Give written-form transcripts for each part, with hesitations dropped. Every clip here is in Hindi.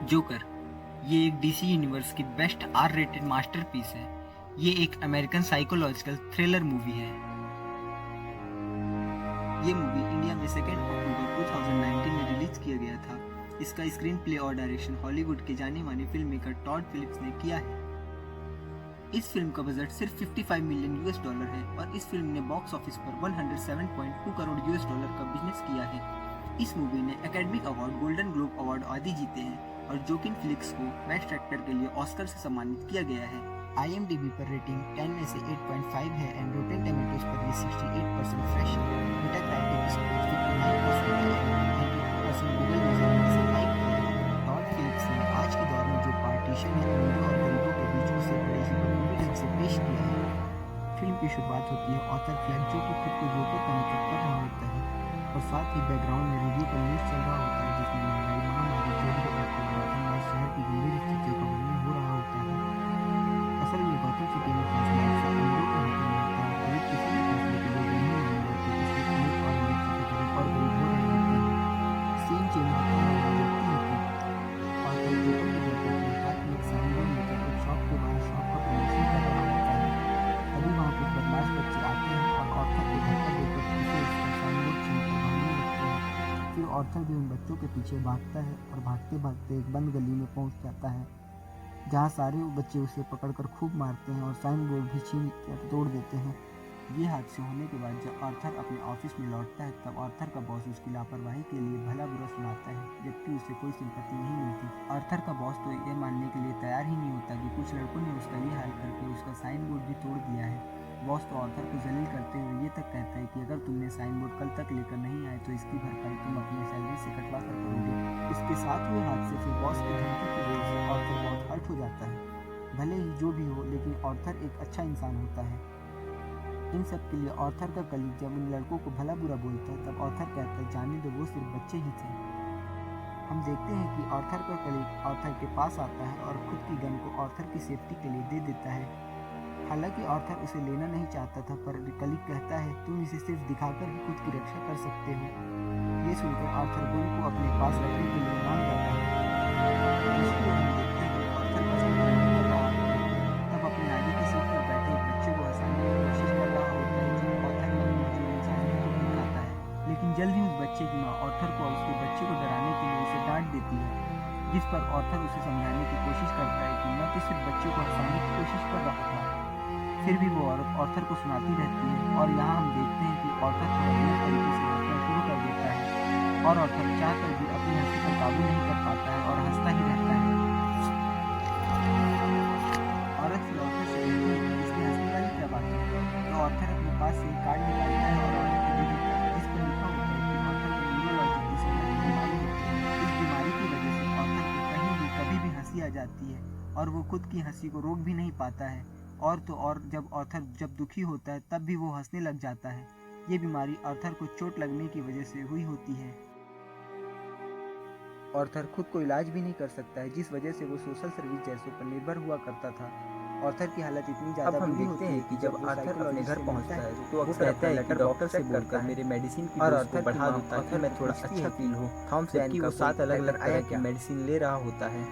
जोकर ये एक डीसी यूनिवर्स की बेस्ट आर रेटेड मास्टरपीस है। ये एक अमेरिकन साइकोलॉजिकल थ्रिलर मूवी है। ये मूवी इंडिया में 2 अक्टूबर 2019 में रिलीज किया गया था। इसका स्क्रीन प्ले और डायरेक्शन हॉलीवुड के जाने माने फिल्म मेकर टॉड फिलिप्स ने किया है। इस फिल्म का बजट सिर्फ $55 मिलियन है और इस फिल्म ने बॉक्स ऑफिस पर 107.2 करोड़ $US का बिजनेस किया है। इस मूवी ने academic award, golden globe award आदि जीते हैं और जोकिन फिलिक्स को बेस्ट एक्टर के लिए ऑस्कर से सम्मानित किया गया है। IMDb पर रेटिंग 10 में से 8.5 है एंड रोटेन टोमेटोज पर ये 68% फ्रेश है। मेटाक्राइटिक स्कोर 59% है, 92% गूगल यूजर ने इसे लाइक किया है। टॉड फिलिप्स ने आज के दौर में जो पार्टीशन है अमीरों और गरीबों के बीच उसे बड़े ही बखूबी ढंग से पेश किया है। फिल्म की शुरुआत होती है ऑथर फ्लैग जो कि खुद को जोकर का मेकअप कर रहा होता है और साथ ही बैकग्राउंड में रेडियो पर न्यूज चल रहा होता है जिसमें महंगाई, महामारी, चोरी डकैती और शहर की गंभीर स्थितियों का वर्णन हो रहा होता है। असल में गौतम सिटी में फैसला अक्सर अमीरों के हाथों में होता है। गरीब किसी भी फैसले के लिए नहीं माने जाते, इसलिए अमीर और अमीर की गरीब और गरीब हो रहे होते हैं। सीन चेंज होता है और देखते हैं कि ऑथर जोकर के घर पर अपने हाथ में एक साइनबोर्ड लेकर एक शॉप के बाहर शॉप का प्रमोशन कर रहा होता है। तभी वहाँ कुछ बदमाश बच्चे आते हैं और ऑथर को धक्का देकर उसे उसका साइनबोर्ड छीनकर भागने लगते हैं। फिर ऑथर भी उन बच्चों के पीछे भागता है और भागते भागते एक बंद गली में पहुँच जाता है जहाँ सारे बच्चे उसे पकड़कर खूब मारते हैं और साइन बोर्ड भी छीन कर तोड़ देते हैं। ये हादसे होने के बाद जब आर्थर अपने ऑफिस में लौटता है तब आर्थर का बॉस उसकी लापरवाही के लिए भला बुरा सुनाता है जबकि उसे कोई सिंपत्ति नहीं मिलती। आर्थर का बॉस तो ये मानने के लिए तैयार ही नहीं होता कि कुछ लड़कों ने उसका ये हाल करके उसका साइन बोर्ड भी तोड़ दिया है। बॉस तो आर्थर को जलील करते हुए ये तक कहता है कि अगर तुमने साइन बोर्ड कल तक लेकर नहीं आए तो इसकी भरपाई तुम अपनी सैलरी से कटवा कर करोगे। इसके साथ हुए हादसे से बॉस की धमकी की वजह से आर्थर बहुत हर्ट हो जाता है। भले ही जो भी हो लेकिन आर्थर एक अच्छा इंसान होता है। इन सब के लिए आर्थर का कलीग जब इन लड़कों को भला बुरा बोलता है तब आर्थर कहता है जाने दो, वो सिर्फ बच्चे ही थे। हम देखते हैं कि आर्थर का कलीग आर्थर के पास आता है और खुद की गन को आर्थर की सेफ्टी के लिए दे देता है। हालांकि आर्थर उसे लेना नहीं चाहता था पर कलीग कहता है तुम इसे सिर्फ दिखाकर ही खुद की रक्षा कर सकते हो। ये सुनकर आर्थर गन को अपने पास रखने के लिए मान जाता है। दूसरी ओर हम देखते हैं कि आर्थर बस में ड्राइविंग कर रहा होता है तब अपने आगे की सीट पर बैठे एक बच्चे को हंसाने की कोशिश कर रहा होता है जो आर्थर ने मुझे इंसानी को दिखाता है। लेकिन जल्द ही उस बच्चे की माँ आर्थर को उसके बच्चे को डराने के लिए उसे डांट देती है जिस पर आर्थर उसे समझाने की कोशिश करता है कि मैं तो सिर्फ बच्चे को हंसाने की कोशिश कर रहा था। फिर भी वो औरत आर्थर को सुनाती रहती है और यहाँ हम देखते हैं कि आर्थर थोड़ा गलत तरीके से हंसना शुरू कर देता है और आर्थर चाहकर भी अपनी हंसी पर काबू नहीं कर पाता है और हंसता ही रहता है। औरत फिर आर्थर से कहती है कि इसमें हंसने वाली क्या बात है, तो आर्थर अपने पास से कार्ड निकालता है और औरत को दे देता है जिस पर लिखा होता है कि आर्थर को न्यूरोलॉजिक डिसऑर्डर की बीमारी होती है। इस बीमारी की वजह से आर्थर को कहीं भी कभी भी हंसी आ जाती है और वो खुद की हंसी को रोक भी नहीं पाता है। और तो और जब आर्थर दुखी होता है तब भी वो हंसने लग जाता है। ये बीमारी आर्थर को चोट लगने की वजह से हुई होती है। आर्थर खुद को इलाज भी नहीं कर सकता है जिस वजह से वो सोशल सर्विस जैसों पर निर्भर हुआ करता था। आर्थर की हालत इतनी ज्यादा बुरी होती है कि जब आर्थर अपने घर पहुंचता है तो अक्सर कहता है कि डॉक्टर से बोलकर मेरे मेडिसिन की डोज को बढ़ा देता है मैं थोड़ा अच्छा फील हो। थॉमस वैन का 7 अलग-अलग तरह की मेडिसिन ले रहा होता है।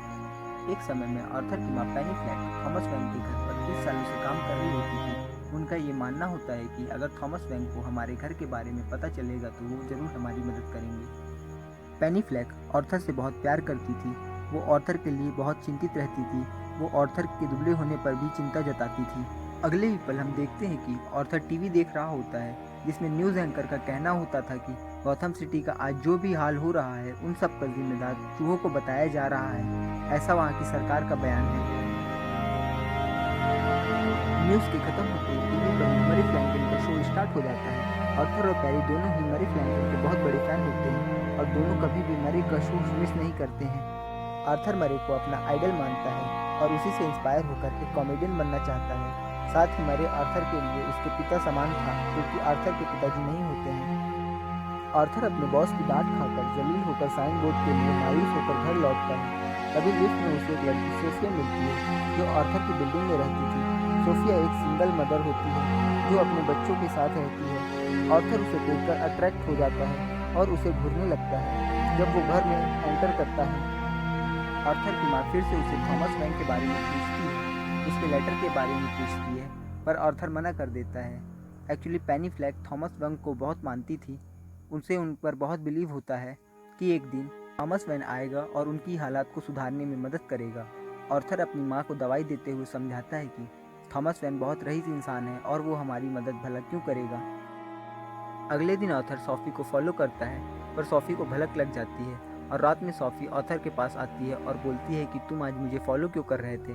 एक समय में आर्थर की माँ पेनी फ्लैग थॉमस वैन के घर पर 30 सालों से काम कर रही होती थी। उनका ये मानना होता है कि अगर थॉमस वैन को हमारे घर के बारे में पता चलेगा तो वो जरूर हमारी मदद करेंगे। पेनी फ्लैग आर्थर से बहुत प्यार करती थी। वो आर्थर के लिए बहुत चिंतित रहती थी। वो आर्थर के दुबले होने पर भी चिंता जताती थी। अगले ही पल हम देखते हैं कि आर्थर टीवी देख रहा होता है जिसमें न्यूज़ एंकर का कहना होता था कि गौथम सिटी का आज जो भी हाल हो रहा है उन सब का जिम्मेदार चूहों को बताया जा रहा है, ऐसा वहाँ की सरकार का बयान है। न्यूज़ के खत्म होते ही टीवी पर मरी फ्लैंकन का शो स्टार्ट हो जाता है। आर्थर और पैरी दोनों ही मरी फ्लैंकन के बहुत बड़े फैन होते हैं और दोनों कभी भी मरी का शो मिस नहीं करते हैं। आर्थर मरी को अपना आइडल मानता है और उसी से इंस्पायर होकर एक कॉमेडियन बनना चाहता है। साथ ही मरे आर्थर के लिए उसके पिता समान था क्योंकि आर्थर के पिताजी नहीं होते हैं। आर्थर अपने बॉस की डांट खाकर जलील होकर साइन बोर्ड के लिए मायूस होकर घर लौटता है। तभी लिफ्ट में उसे एक लड़की सोफिया मिलती है जो आर्थर की बिल्डिंग में रहती थी। सोफिया एक सिंगल मदर होती है जो अपने बच्चों के साथ रहती है। आर्थर उसे देखकर अट्रैक्ट हो जाता है और उसे घूरने लगता है। जब वो घर में एंटर करता है ऑर्थर की माँ फिर से उसे थॉमस वेन के बारे में पूछती है, उसके लेटर के बारे में पूछती है, पर ऑर्थर मना कर देता है। Actually Penney flag Thomas when को बहुत मानती थी, उनसे उन पर बहुत बिलीव होता है कि एक दिन थॉमस वेन आएगा और उनकी हालात को सुधारने में मदद करेगा। ऑर्थर अपनी माँ को दवाई देते हुए समझाता है कि थॉमस वेन बहुत रईस इंसान है और वो हमारी मदद भला क्यों करेगा। अगले दिन ऑर्थर सॉफ़ी को फॉलो करता है, पर सॉफ़ी को भनक लग जाती है और रात में सॉफ़ी ऑर्थर के पास आती है और बोलती है कि तुम आज मुझे फॉलो क्यों कर रहे थे।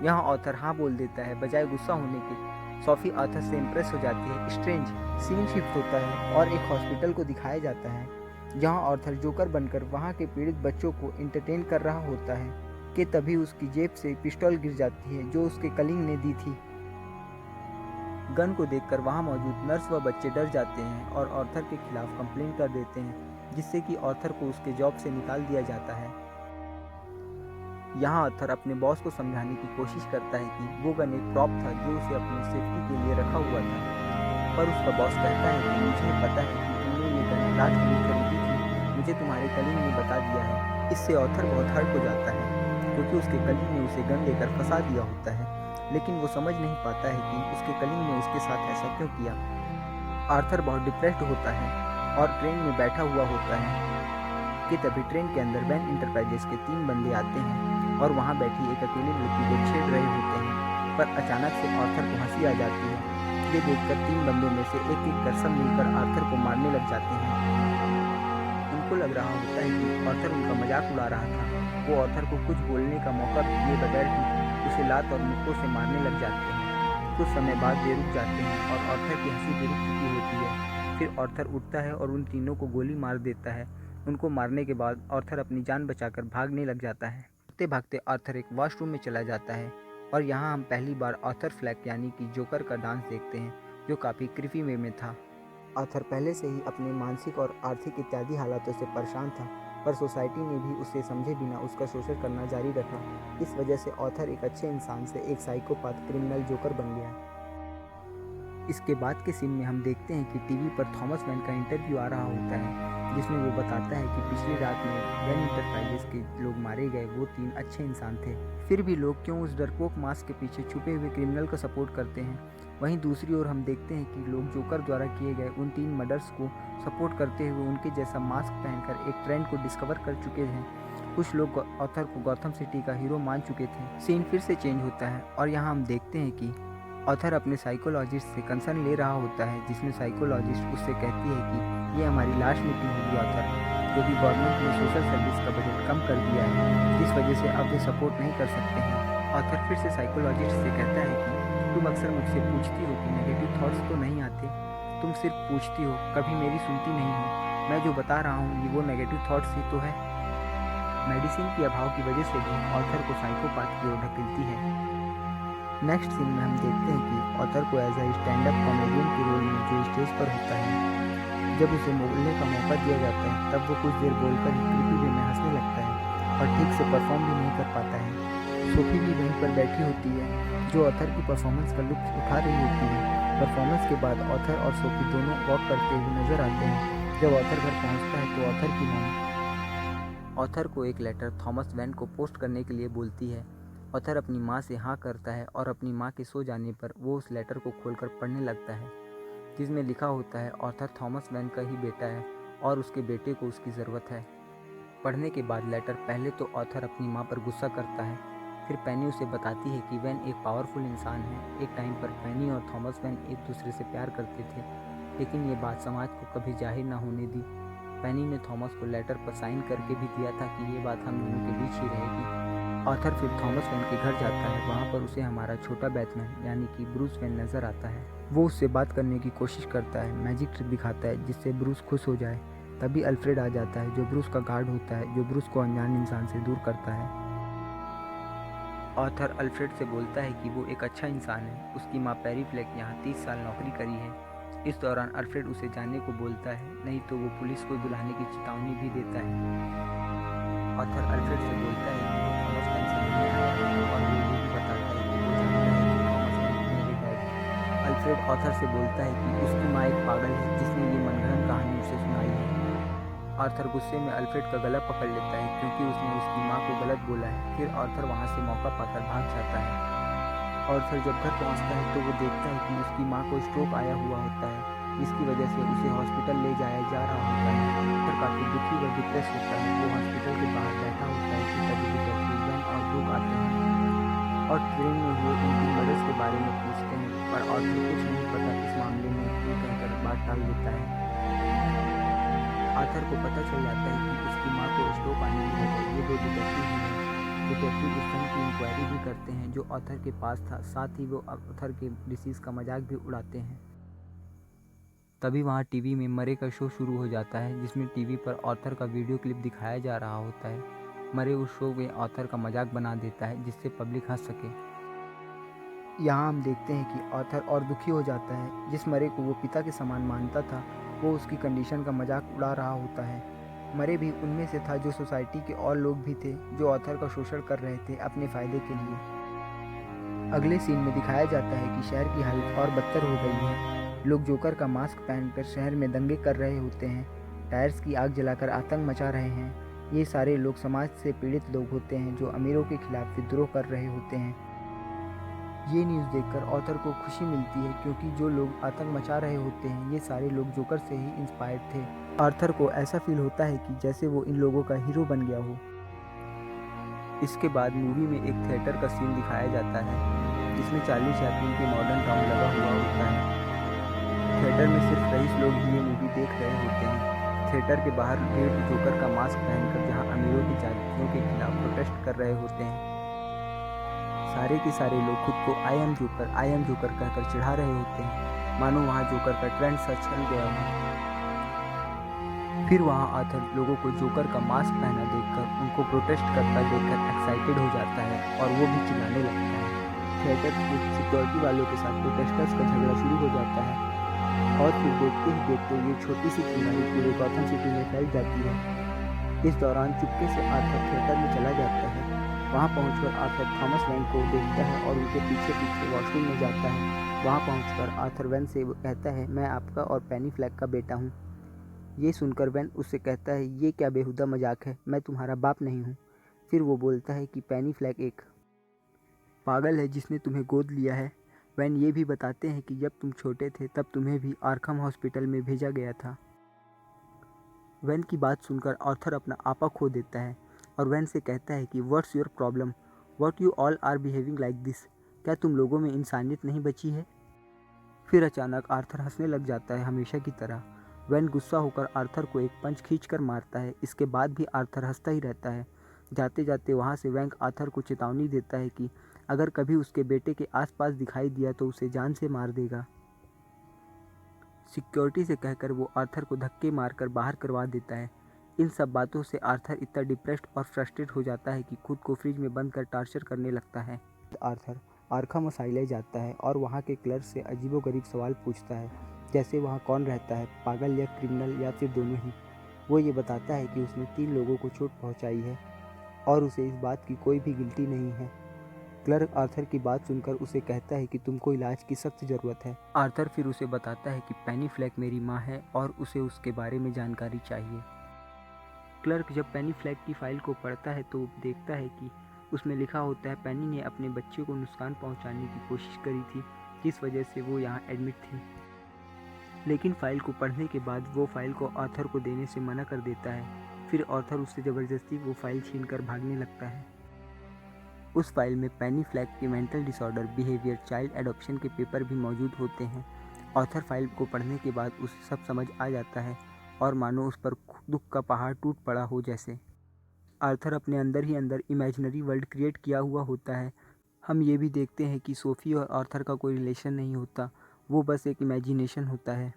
यहाँ ऑर्थर हाँ बोल देता है बजाय गुस्सा होने के। सॉफ़ी ऑर्थर से इम्प्रेस हो जाती है। स्ट्रेंज सीन शिफ्ट होता है और एक हॉस्पिटल को दिखाया जाता है, जहाँ ऑर्थर जोकर बनकर वहाँ के पीड़ित बच्चों को एंटरटेन कर रहा होता है कि तभी उसकी जेब से पिस्टल गिर जाती है जो उसके कलीग ने दी थी। गन को देखकर वहाँ मौजूद नर्स व बच्चे डर जाते हैं और ऑर्थर के खिलाफ कंप्लेंट कर देते हैं, जिससे कि ऑर्थर को उसके जॉब से निकाल दिया जाता है। यहाँ ऑर्थर अपने बॉस को समझाने की कोशिश करता है कि वो गन एक प्रॉप था जो उसे अपनी सेफ्टी के लिए रखा हुआ था, पर उसका बॉस कहता है कि मुझे पता है कि तुमने ये गन इलाज के लिए खरीदी थी, मुझे तुम्हारे कलीग ने बता दिया है। इससे ऑर्थर बहुत हर्ट हो जाता है क्योंकि उसके कलीग ने उसे गन देकर फंसा दिया होता है, लेकिन वो समझ नहीं पाता है कि उसके कलीग ने उसके साथ ऐसा क्यों किया। आर्थर बहुत डिप्रेस्ड होता है और ट्रेन में बैठा हुआ होता है कि तभी ट्रेन के अंदर वैन इंटरप्राइजेस के 3 बंदे आते हैं और वहाँ बैठी एक अकेली लड़की को छेड़ रहे होते हैं, पर अचानक से आर्थर को हंसी आ जाती है। ये देखकर 3 बंदों में से एक कर सब मिलकर आर्थर को मारने लग जाते हैं। उनको लग रहा होता है कि आर्थर उनका मजाक उड़ा रहा था। वो आर्थर को कुछ बोलने का मौका दिए बगैर ही उसे लात और मुक्कों से मारने लग जाते हैं। कुछ समय बाद वे रुक जाते हैं और आर्थर की हंसी भी रुक चुकी होती है। फिर आर्थर उठता है और उन तीनों को गोली मार देता है। उनको मारने के बाद आर्थर अपनी जान बचाकर भागने लग जाता है। भागते भागते आर्थर एक वॉशरूम में चला जाता है और यहाँ हम पहली बार आर्थर फ्लैक यानी कि जोकर का डांस देखते हैं, जो काफ़ी क्रीपी वे में था। आर्थर पहले से ही अपने मानसिक और आर्थिक इत्यादि हालातों से परेशान था, पर सोसाइटी ने भी उसे समझे बिना उसका शोषण करना जारी रखा। इस वजह से आर्थर एक अच्छे इंसान से एक साइकोपाथ क्रिमिनल जोकर बन गया। इसके बाद के सीन में हम देखते हैं कि टीवी पर थॉमस वेन का इंटरव्यू आ रहा होता है, जिसमें वो बताता है कि पिछली रात में वेन इंटरप्राइजेस के लोग मारे गए, वो 3 अच्छे इंसान थे। फिर भी लोग क्यों उस डरपोक मास्क के पीछे छुपे हुए क्रिमिनल का सपोर्ट करते हैं। वहीं दूसरी ओर हम देखते हैं कि लोग जोकर द्वारा किए गए उन 3 मर्डर्स को सपोर्ट करते हुए उनके जैसा मास्क पहनकर एक ट्रेंड को डिस्कवर कर चुके हैं। कुछ लोग आर्थर को गॉथम सिटी का हीरो मान चुके थे। सीन फिर से चेंज होता है और यहाँ हम देखते हैं कि आर्थर अपने साइकोलॉजिस्ट से कंसर्न ले रहा होता है, जिसमें साइकोलॉजिस्ट उससे कहती है कि ये हमारी लास्ट मीटिंग होगी आर्थर, क्योंकि गवर्नमेंट ने सोशल सर्विस का बजट कम कर दिया है, जिस वजह से अब वे सपोर्ट नहीं कर सकते हैं। आर्थर फिर से साइकोलॉजिस्ट से कहता है कि तुम अक्सर मुझसे पूछती हो कि नेगेटिव थॉट्स तो नहीं आते, तुम सिर्फ पूछती हो, कभी मेरी सुनती नहीं हो। मैं जो बता रहा हूँ ये वो नेगेटिव थॉट्स ही तो है। मेडिसिन के अभाव की वजह से भी आर्थर को साइकोपाथ की ओर ढकेलती है। नेक्स्ट सीन में हम देखते हैं कि आर्थर को as a stand up comedian के रोल में जो स्टेज पर होता है, जब उसे बोलने का मौका दिया जाता है तब वो कुछ देर बोलकर ही क्रीपी वे में हंसने लगता है और ठीक से परफॉर्म भी नहीं कर पाता है। सोफी भी वहीं पर बैठी होती है, जो आर्थर की परफॉर्मेंस का लुत्फ उठा रही होती है। परफॉर्मेंस के बाद आर्थर और सोफी दोनों वॉक करते हुए नजर आते हैं। जब आर्थर घर पहुँचता है तो आर्थर की मॉम आर्थर को एक लेटर थॉमस वेन को पोस्ट करने के लिए बोलती है। आर्थर अपनी माँ से हाँ करता है और अपनी माँ के सो जाने पर वो उस लेटर को खोलकर पढ़ने लगता है, जिसमें लिखा होता है आर्थर थॉमस वेन का ही बेटा है और उसके बेटे को उसकी ज़रूरत है। पढ़ने के बाद लेटर पहले तो आर्थर अपनी माँ पर गुस्सा करता है, फिर पेनी उसे बताती है कि वेन एक पावरफुल इंसान है। एक टाइम पर पेनी और थॉमस वेन एक दूसरे से प्यार करते थे, लेकिन ये बात समाज को कभी जाहिर ना होने दी। पेनी ने थॉमस को लेटर पर साइन करके भी दिया था कि ये बात हम दोनों के बीच ही रहेगी। आर्थर फिर थॉमस वेन के घर जाता है। वहाँ पर उसे हमारा छोटा बैटमैन यानी कि ब्रूस वेन नज़र आता है। वो उससे बात करने की कोशिश करता है, मैजिक ट्रिक दिखाता है जिससे ब्रूस खुश हो जाए। तभी अल्फ्रेड आ जाता है, जो ब्रूस का गार्ड होता है, जो ब्रूस को अनजान इंसान से दूर करता है। आर्थर अल्फ्रेड से बोलता है कि वो एक अच्छा इंसान है। उसकी माँ पेरी फ्लैक यहाँ 30 साल नौकरी करी है। इस दौरान अल्फ्रेड उसे जाने को बोलता है, नहीं तो वो पुलिस को बुलाने की चेतावनी भी देता है। आर्थर अल्फ्रेड से बोलता है कि वो थॉमस वेन से मिलने आया है और वो ये भी बताता है कि वो जानता है कि थॉमस वेन मेरे डैड। अल्फ्रेड आर्थर से बोलता है कि उसकी माँ एक पागल है जिसने ये मनगढ़ंत कहानी उसे सुनाई है। आर्थर गुस्से में अल्फ्रेड का गला पकड़ लेता है क्योंकि उसने उसकी माँ को गलत बोला है। फिर आर्थर वहाँ से मौका पाकर भाग जाता है। आर्थर जब घर पहुँचता है तो वो देखता है कि उसकी माँ को स्ट्रोक आया हुआ होता है, जिसकी वजह से उसे हॉस्पिटल ले जाया जा रहा होता है। आर्थर काफ़ी दुखी व डिप्रेस होता है। वो हॉस्पिटल के बाहर बैठा होता है कि तभी डिटेक्टिव वेन और ब्रूक आते हैं और ट्रेन में हुए उनकी मर्डर्स के बारे में पूछते हैं, पर आर्थर कुछ नहीं पता इस मामले में ये कहकर बात टाल देता है। आर्थर को पता चल जाता है कि उसकी माँ को स्ट्रोक आने की वजह ये दो डिटेक्टिव ही हैं। डिटेक्टिव उस ढंग की इंक्वायरी भी करते हैं जो आर्थर के पास था, साथ ही वो आर्थर के डिसीज़ का मजाक भी उड़ाते हैं। तभी वहाँ टीवी में मरे का शो शुरू हो जाता है, जिसमें टीवी पर आर्थर का वीडियो क्लिप दिखाया जा रहा होता है। मरे उस शो में आर्थर का मजाक बना देता है जिससे पब्लिक हंस सके। यहाँ हम देखते हैं कि आर्थर और दुखी हो जाता है। जिस मरे को वो पिता के समान मानता था, वो उसकी कंडीशन का मजाक उड़ा रहा होता है। मरे भी उनमें से था जो सोसाइटी के और लोग भी थे जो आर्थर का शोषण कर रहे थे अपने फ़ायदे के लिए। अगले सीन में दिखाया जाता है कि शहर की हालत और बदतर हो गई है। लोग जोकर का मास्क पहनकर शहर में दंगे कर रहे होते हैं, टायर्स की आग जलाकर आतंक मचा रहे हैं। ये सारे लोग समाज से पीड़ित लोग होते हैं जो अमीरों के खिलाफ विद्रोह कर रहे होते हैं। ये न्यूज़ देखकर आर्थर को खुशी मिलती है क्योंकि जो लोग आतंक मचा रहे होते हैं ये सारे लोग जोकर से ही इंस्पायर्ड थे। आर्थर को ऐसा फील होता है कि जैसे वो इन लोगों का हीरो बन गया हो। इसके बाद मूवी में एक थिएटर का सीन दिखाया जाता है जिसमें चार्ली चैपलिन की मॉडर्न टाउन लगा हुआ होता है। थिएटर में सिर्फ रईस लोग ही ये मूवी देख रहे होते हैं। थिएटर के बाहर ढेर जोकर का मास्क पहनकर जहां अमीरों की जातियों के खिलाफ प्रोटेस्ट कर रहे होते हैं। सारे के सारे लोग खुद को आई एम जोकर कहकर चिढ़ा रहे होते हैं, मानो वहाँ जोकर का ट्रेंड सा चल गया हो। फिर वहाँ आर्थर लोगों को जोकर का मास्क पहना देखकर उनको प्रोटेस्ट करता देखकर एक्साइटेड हो जाता है और वो भी चिल्लाने लगता है। थिएटर के सिक्योरिटी वालों के साथ प्रोटेस्टर्स का झगड़ा शुरू हो जाता है और फिर देखते ही देखते ये छोटी सी चिंगारी पूरे गॉथम सिटी में फैल जाती है। इस दौरान चुपके से आर्थर थिएटर में चला जाता है। वहाँ पहुंचकर आर्थर थॉमस वेन को देखता है और उनके पीछे पीछे वॉशरूम में जाता है। वहाँ पहुंचकर आर्थर वेन से कहता है, मैं आपका और पेनी फ्लैग का बेटा हूँ। ये सुनकर वेन उससे कहता है, ये क्या बेहुदा मजाक है, मैं तुम्हारा बाप नहीं हूँ। फिर वो बोलता है कि पेनी फ्लैग एक पागल है जिसने तुम्हें गोद लिया है। वेन ये भी बताते हैं कि जब तुम छोटे थे तब तुम्हें भी आर्खम हॉस्पिटल में भेजा गया था। वेन की बात सुनकर आर्थर अपना आपा खो देता है और वेन से कहता है कि what's your problem, what you all are behaving like this, क्या तुम लोगों में इंसानियत नहीं बची है। फिर अचानक आर्थर हंसने लग जाता है हमेशा की तरह। वेन गुस्सा होकर आर्थर को एक पंच खींचकर मारता है। इसके बाद भी आर्थर हंसता ही रहता है। जाते जाते वहाँ से वेंक आर्थर को चेतावनी देता है कि अगर कभी उसके बेटे के आसपास दिखाई दिया तो उसे जान से मार देगा। सिक्योरिटी से कहकर वो आर्थर को धक्के मारकर बाहर करवा देता है। इन सब बातों से आर्थर इतना डिप्रेस्ड और फ्रस्ट्रेट हो जाता है कि खुद को फ्रिज में बंद कर टॉर्चर करने लगता है। आर्थर आर्खम असाइलम जाता है और वहाँ के क्लर्क से अजीबोगरीब सवाल पूछता है, जैसे वहाँ कौन रहता है, पागल या क्रिमिनल या फिर दोनों ही। वो ये बताता है कि उसने 3 लोगों को चोट पहुँचाई है और उसे इस बात की कोई भी गिल्टी नहीं है। क्लर्क आर्थर की बात सुनकर उसे कहता है कि तुमको इलाज की सख्त ज़रूरत है। आर्थर फिर उसे बताता है कि पेनी फ्लैग मेरी माँ है और उसे उसके बारे में जानकारी चाहिए। क्लर्क जब पेनी फ्लैग की फाइल को पढ़ता है तो देखता है कि उसमें लिखा होता है पेनी ने अपने बच्चे को नुकसान पहुंचाने की कोशिश करी थी, जिस वजह से वो यहाँ एडमिट थी। लेकिन फाइल को पढ़ने के बाद वो फाइल को आर्थर को देने से मना कर देता है। फिर आर्थर उससे ज़बरदस्ती वो फाइल छीनकर भागने लगता है। उस फाइल में पेनी फ्लैग के mental disorder, behaviour, child adoption के पेपर भी मौजूद होते हैं। आर्थर फाइल को पढ़ने के बाद उसे सब समझ आ जाता है और मानो उस पर दुख का पहाड़ टूट पड़ा हो जैसे। आर्थर अपने अंदर ही अंदर इमेजिनरी वर्ल्ड क्रिएट किया हुआ होता है। हम ये भी देखते हैं कि सोफ़ी और आर्थर का कोई रिलेशन नहीं होता, वो बस एक इमेजिनेशन होता है।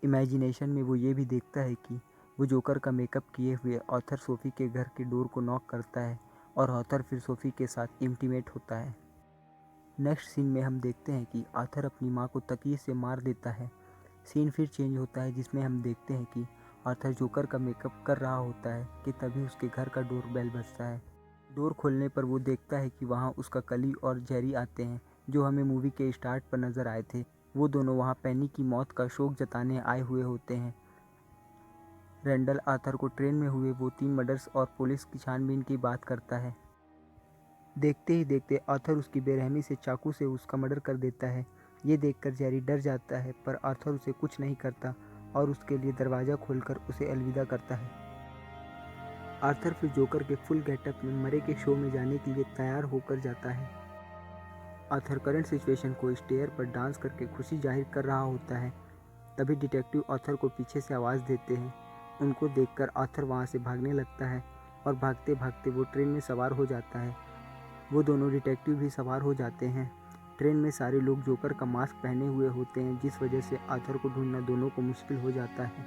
इमेजिनेशन में वो ये भी देखता है कि वो जोकर का मेकअप किए हुए आर्थर सोफ़ी के घर के डोर को नॉक करता है और आर्थर फिर सोफ़ी के साथ इंटीमेट होता है। नेक्स्ट सीन में हम देखते हैं कि आर्थर अपनी माँ को तकिए से मार देता है। सीन फिर चेंज होता है जिसमें हम देखते हैं कि आर्थर जोकर का मेकअप कर रहा होता है कि तभी उसके घर का डोर बेल बजता है। डोर खोलने पर वो देखता है कि वहाँ उसका कली और जेरी आते हैं जो हमें मूवी के स्टार्ट पर नज़र आए थे। वो दोनों वहाँ पेनी की मौत का शोक जताने आए हुए होते हैं। रेंडल आर्थर को ट्रेन में हुए वो 3 मर्डर्स और पुलिस की छानबीन की बात करता है। देखते ही देखते आर्थर उसकी बेरहमी से चाकू से उसका मर्डर कर देता है। ये देखकर जेरी डर जाता है, पर आर्थर उसे कुछ नहीं करता और उसके लिए दरवाज़ा खोलकर उसे अलविदा करता है। आर्थर फिर जोकर के फुल गेटअप में मरे के शो में जाने के लिए तैयार होकर जाता है। आर्थर करंट सिचुएशन को स्टेयर पर डांस करके खुशी जाहिर कर रहा होता है। तभी डिटेक्टिव आर्थर को पीछे से आवाज़ देते हैं। उनको देखकर आर्थर वहाँ से भागने लगता है और भागते भागते वो ट्रेन में सवार हो जाता है। वो दोनों डिटेक्टिव भी सवार हो जाते हैं। ट्रेन में सारे लोग जोकर का मास्क पहने हुए होते हैं, जिस वजह से आर्थर को ढूंढना दोनों को मुश्किल हो जाता है।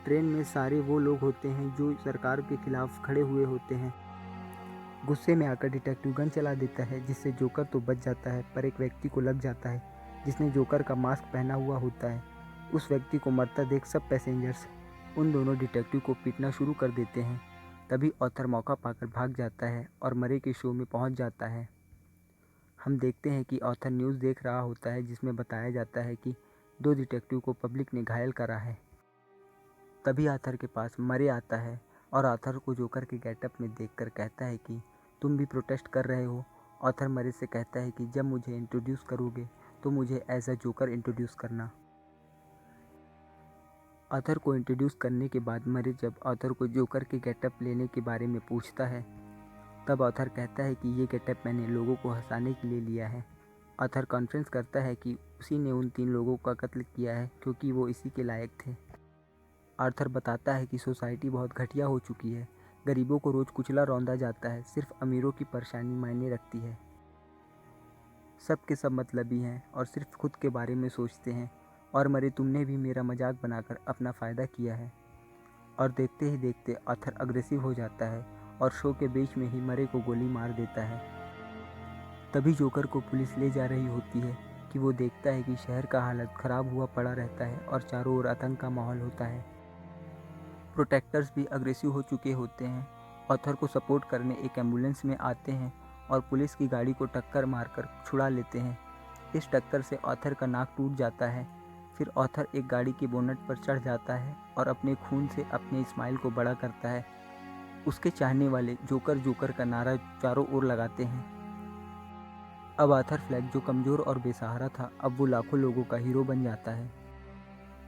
ट्रेन में सारे वो लोग होते हैं जो सरकार के खिलाफ खड़े हुए होते हैं। गुस्से में आकर डिटेक्टिव गन चला देता है, जिससे जोकर तो बच जाता है, पर एक व्यक्ति को लग जाता है जिसने जोकर का मास्क पहना हुआ होता है। उस व्यक्ति को मरता देख सब पैसेंजर्स उन दोनों डिटेक्टिव को पीटना शुरू कर देते हैं। तभी आर्थर मौका पाकर भाग जाता है और मरे के शो में पहुंच जाता है। हम देखते हैं कि आर्थर न्यूज़ देख रहा होता है, जिसमें बताया जाता है कि 2 डिटेक्टिव को पब्लिक ने घायल करा है। तभी आर्थर के पास मरे आता है और आर्थर को जोकर के गेटअप में देखकर कहता है कि तुम भी प्रोटेस्ट कर रहे हो। आर्थर मरे से कहता है कि जब मुझे इंट्रोड्यूस करोगे तो मुझे एज अ जोकर इंट्रोड्यूस करना। आर्थर को इंट्रोड्यूस करने के बाद मरे जब आर्थर को जोकर के गेटअप लेने के बारे में पूछता है, तब आर्थर कहता है कि ये गेटअप मैंने लोगों को हंसाने के लिए लिया है। आर्थर कॉन्फ्रेंस करता है कि उसी ने उन 3 लोगों का कत्ल किया है क्योंकि वो इसी के लायक थे। आर्थर बताता है कि सोसाइटी बहुत घटिया हो चुकी है, गरीबों को रोज़ कुचला रौंदा जाता है, सिर्फ अमीरों की परेशानी मायने रखती है। सब के सब मतलबी हैं और सिर्फ खुद के बारे में सोचते हैं, और मरे तुमने भी मेरा मजाक बनाकर अपना फ़ायदा किया है। और देखते ही देखते आर्थर अग्रेसिव हो जाता है और शो के बीच में ही मरे को गोली मार देता है। तभी जोकर को पुलिस ले जा रही होती है कि वो देखता है कि शहर का हालत ख़राब हुआ पड़ा रहता है और चारों ओर आतंक का माहौल होता है। प्रोटेक्टर्स भी अग्रेसिव हो चुके होते हैं। आर्थर को सपोर्ट करने एक एम्बुलेंस में आते हैं और पुलिस की गाड़ी को टक्कर मारकर छुड़ा लेते हैं। इस टक्कर से आर्थर का नाक टूट जाता है। फिर आर्थर एक गाड़ी के बोनट पर चढ़ जाता है और अपने खून से अपने स्माइल को बड़ा करता है। उसके चाहने वाले जोकर जोकर का नारा चारों ओर लगाते हैं। अब आर्थर फ्लैग, जो कमज़ोर और बेसहारा था, अब वो लाखों लोगों का हीरो बन जाता है।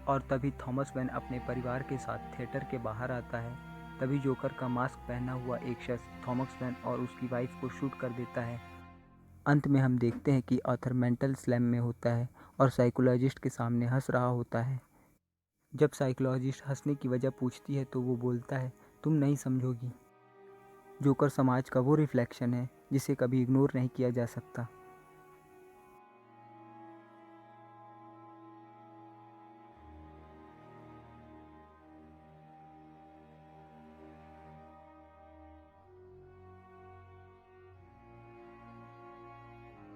और तभी थॉमस वेन अपने परिवार के साथ थिएटर के बाहर आता है। तभी जोकर का मास्क पहना हुआ एक शख्स थॉमस वेन और उसकी वाइफ को शूट कर देता है। अंत में हम देखते हैं कि आर्थर मेंटल स्लैम में होता है और साइकोलॉजिस्ट के सामने हंस रहा होता है। जब साइकोलॉजिस्ट हंसने की वजह पूछती है तो वो बोलता है, तुम नहीं समझोगी। जोकर समाज का वो रिफ्लेक्शन है जिसे कभी इग्नोर नहीं किया जा सकता।